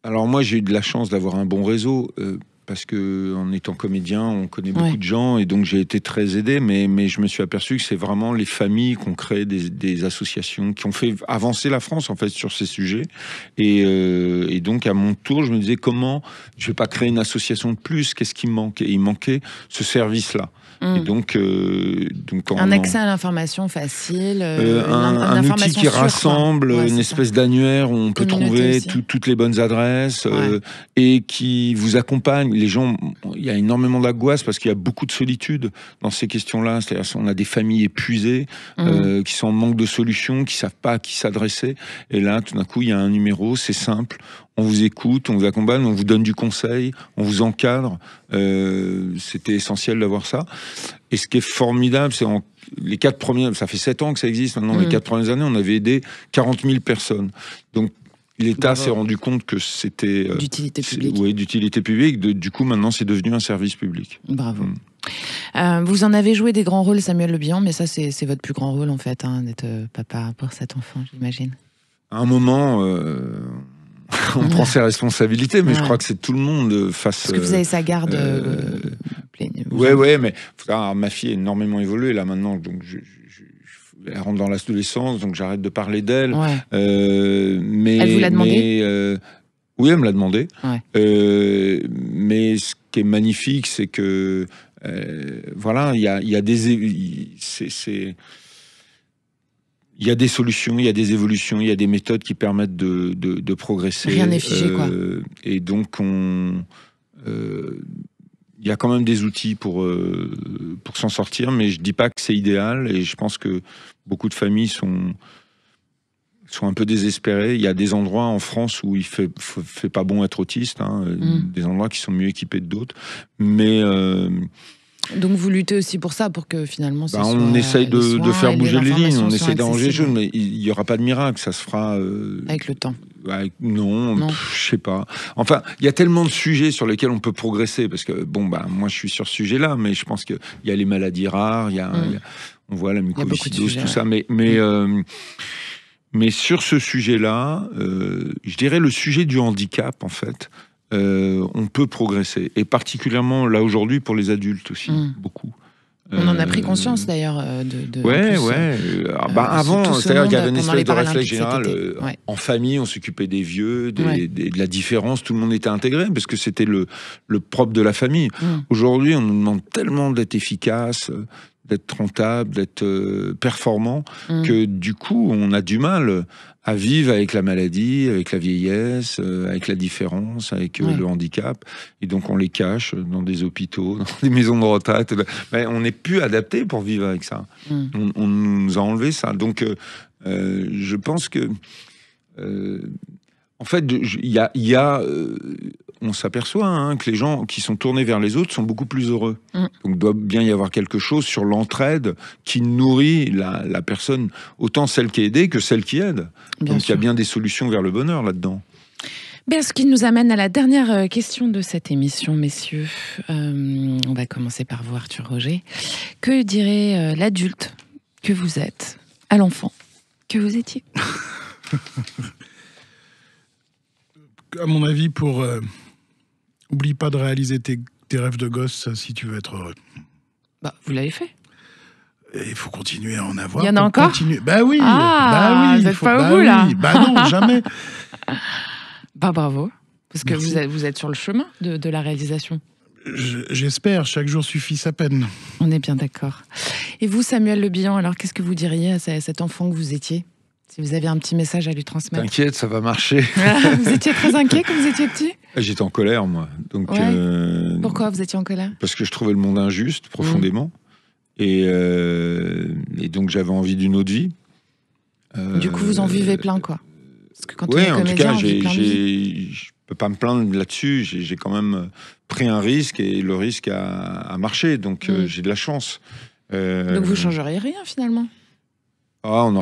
C: Alors moi, j'ai eu de la chance d'avoir un bon réseau. parce que en étant comédien, on connaît beaucoup de gens, et donc j'ai été très aidé, mais je me suis aperçu que c'est vraiment les familles qui ont créé des associations, qui ont fait avancer la France, en fait, sur ces sujets. Et donc, à mon tour, je me disais, comment je vais pas créer une association de plus? Qu'est-ce qui me manque? Et il manquait ce service-là. Et donc
B: un accès à l'information facile,
C: un outil qui rassemble, une espèce d'annuaire où on peut trouver toutes les bonnes adresses, et qui vous accompagne. Les gens, il y a énormément d'angoisse parce qu'il y a beaucoup de solitude dans ces questions-là. C'est-à-dire, on a des familles épuisées qui sont en manque de solutions, qui savent pas à qui s'adresser. Et là, tout d'un coup, il y a un numéro, c'est simple. On vous écoute, on vous accompagne, on vous donne du conseil, on vous encadre. C'était essentiel d'avoir ça. Et ce qui est formidable, c'est les 4 premières... Ça fait 7 ans que ça existe maintenant. Les 4 premières années, on avait aidé 40 000 personnes. Donc, l'État s'est rendu compte que c'était...
B: d'utilité publique.
C: Oui, d'utilité publique. Du coup, maintenant, c'est devenu un service public.
B: Bravo. Vous en avez joué des grands rôles, Samuel Le Bihan, mais ça, c'est votre plus grand rôle, en fait, d'être papa pour cet enfant, j'imagine. À
C: un moment... on prend ses responsabilités, mais je crois que c'est tout le monde face...
B: Parce que vous avez sa garde...
C: Ouais, mais alors, ma fille a énormément évolué, là, maintenant, donc elle rentre dans l'adolescence, donc j'arrête de parler d'elle. Mais,
B: elle vous l'a demandé?
C: Oui, elle me l'a demandé. Mais ce qui est magnifique, c'est que... voilà, il y a des... Il y a des solutions, il y a des évolutions, il y a des méthodes qui permettent de progresser.
B: Rien n'est figé, quoi.
C: Et donc, il y a quand même des outils pour s'en sortir, mais je dis pas que c'est idéal, et je pense que beaucoup de familles sont un peu désespérées. Il y a des endroits en France où il fait pas bon être autiste, des endroits qui sont mieux équipés que d'autres, mais...
B: Donc vous luttez aussi pour ça, pour que finalement...
C: on essaye de faire bouger les lignes, on essaye d'arranger les choses, mais il n'y aura pas de miracle, ça se fera...
B: Avec le temps.
C: Non. Je sais pas. Enfin, il y a tellement de sujets sur lesquels on peut progresser, parce que, moi je suis sur ce sujet-là, mais je pense qu'il y a les maladies rares, on voit la mucoviscidose, tout ça, mais sur ce sujet-là, je dirais le sujet du handicap, en fait... on peut progresser, et particulièrement là aujourd'hui pour les adultes aussi, beaucoup.
B: On en a pris conscience d'ailleurs
C: avant, c'est-à-dire qu'il y avait une espèce de réflexe général. En famille, on s'occupait des vieux, de la différence, tout le monde était intégré parce que c'était le propre de la famille. Aujourd'hui, on nous demande tellement d'être efficace, d'être rentable, d'être performant, que du coup, on a du mal à vivre avec la maladie, avec la vieillesse, avec la différence, avec le handicap. Et donc, on les cache dans des hôpitaux, dans des maisons de retraite. Mais on n'est plus adapté pour vivre avec ça. On nous a enlevé ça. Donc, je pense que... en fait, on s'aperçoit que les gens qui sont tournés vers les autres sont beaucoup plus heureux. Donc, il doit bien y avoir quelque chose sur l'entraide qui nourrit la personne, autant celle qui est aidée que celle qui aide. Donc, il y a bien des solutions vers le bonheur là-dedans.
B: Bien, ce qui nous amène à la dernière question de cette émission, messieurs. On va commencer par vous, Arthur Roger. Que dirait l'adulte que vous êtes à l'enfant que vous étiez?
F: À mon avis, oublie pas de réaliser tes rêves de gosse si tu veux être heureux.
B: Vous l'avez fait.
F: Et il faut continuer à en avoir.
B: Il y en a encore?
F: Oui.
B: Vous n'êtes pas au bout, là.
F: Non, jamais.
B: Bravo. Parce que vous êtes sur le chemin de la réalisation.
F: J'espère, chaque jour suffit sa peine.
B: On est bien d'accord. Et vous, Samuel Le Bihan, alors qu'est-ce que vous diriez à cet enfant que vous étiez? Si vous avez un petit message à lui transmettre.
C: T'inquiète, ça va marcher.
B: Vous étiez très inquiet quand vous étiez petit?
C: J'étais en colère, moi. Donc,
B: pourquoi vous étiez en colère? Parce
C: que je trouvais le monde injuste, profondément. Et donc, j'avais envie d'une autre vie.
B: Du coup, vous en vivez plein, quoi. Parce que quand
C: on est comédien, en tout cas, je peux pas me plaindre là-dessus. J'ai quand même pris un risque, et le risque a marché. Donc, j'ai de la chance.
B: Donc, vous changeriez rien, finalement?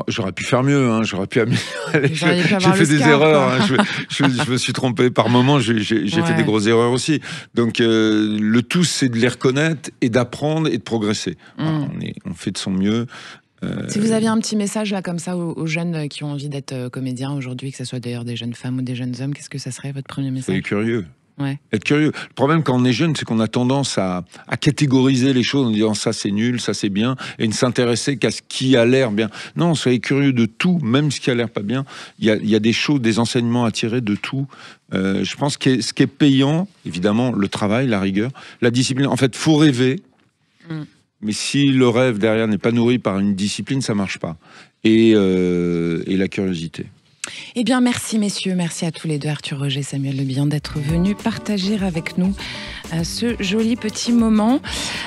C: J'aurais pu faire mieux, j'aurais pu améliorer. J'ai fait des erreurs, je me suis trompé par moments, j'ai fait des grosses erreurs aussi. Donc le tout, c'est de les reconnaître et d'apprendre et de progresser. On fait de son mieux.
B: Si vous aviez un petit message là comme ça aux jeunes qui ont envie d'être comédiens aujourd'hui, que ce soit d'ailleurs des jeunes femmes ou des jeunes hommes, qu'est-ce que ça serait votre premier message?
C: Soyez curieux.
B: Ouais.
C: Être curieux. Le problème quand on est jeune, c'est qu'on a tendance à catégoriser les choses en disant ça c'est nul, ça c'est bien, et ne s'intéresser qu'à ce qui a l'air bien. Non, soyez curieux de tout, même ce qui a l'air pas bien. Il y a des choses, des enseignements à tirer de tout. Je pense que ce qui est payant, évidemment, le travail, la rigueur, la discipline. En fait, faut rêver, mais si le rêve derrière n'est pas nourri par une discipline, ça marche pas. Et la curiosité.
B: Eh bien, merci messieurs, merci à tous les deux, Arthur Roger, Samuel Le Bihan, d'être venus partager avec nous ce joli petit moment.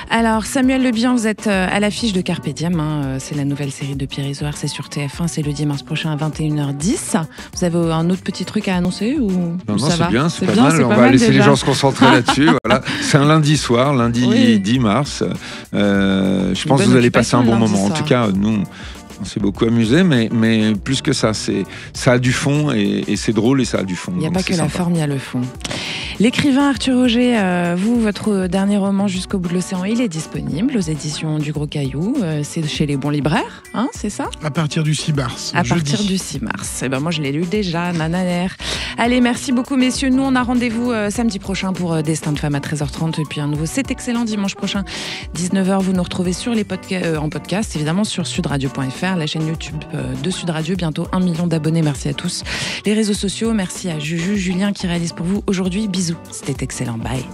B: Alors, Samuel Le Bihan, vous êtes à l'affiche de Carpe Diem, hein, c'est la nouvelle série de Pierre Isoard, c'est sur TF1, c'est le 10 mars prochain à 21h10. Vous avez un autre petit truc à annoncer ou
C: non,
B: ça va?
C: C'est bien, c'est pas mal. On va laisser les gens se concentrer là-dessus. Voilà. C'est un lundi soir, lundi 10 mars. Je pense que vous allez passer un bon moment. En tout cas, nous... On s'est beaucoup amusé, mais plus que ça, ça a du fond et c'est drôle et ça a du fond.
B: Il n'y a pas que la forme, il y a le fond. L'écrivain Arthur Roger, votre dernier roman Jusqu'au bout de l'océan, il est disponible aux éditions du Gros Caillou. C'est chez les bons libraires, hein, c'est ça?
F: À partir du 6 mars.
B: À partir du 6 mars. Eh ben moi, je l'ai lu déjà, nananer. Allez, merci beaucoup, messieurs. Nous, on a rendez-vous samedi prochain pour Destin de femme à 13h30 et puis un nouveau C'est excellent dimanche prochain, 19h. Vous nous retrouvez sur les en podcast, évidemment, sur sudradio.fr. La chaîne YouTube de Sud Radio, bientôt 1 million d'abonnés, merci à tous. Les réseaux sociaux, merci à Juju, Julien qui réalise pour vous aujourd'hui, bisous, c'était excellent, bye.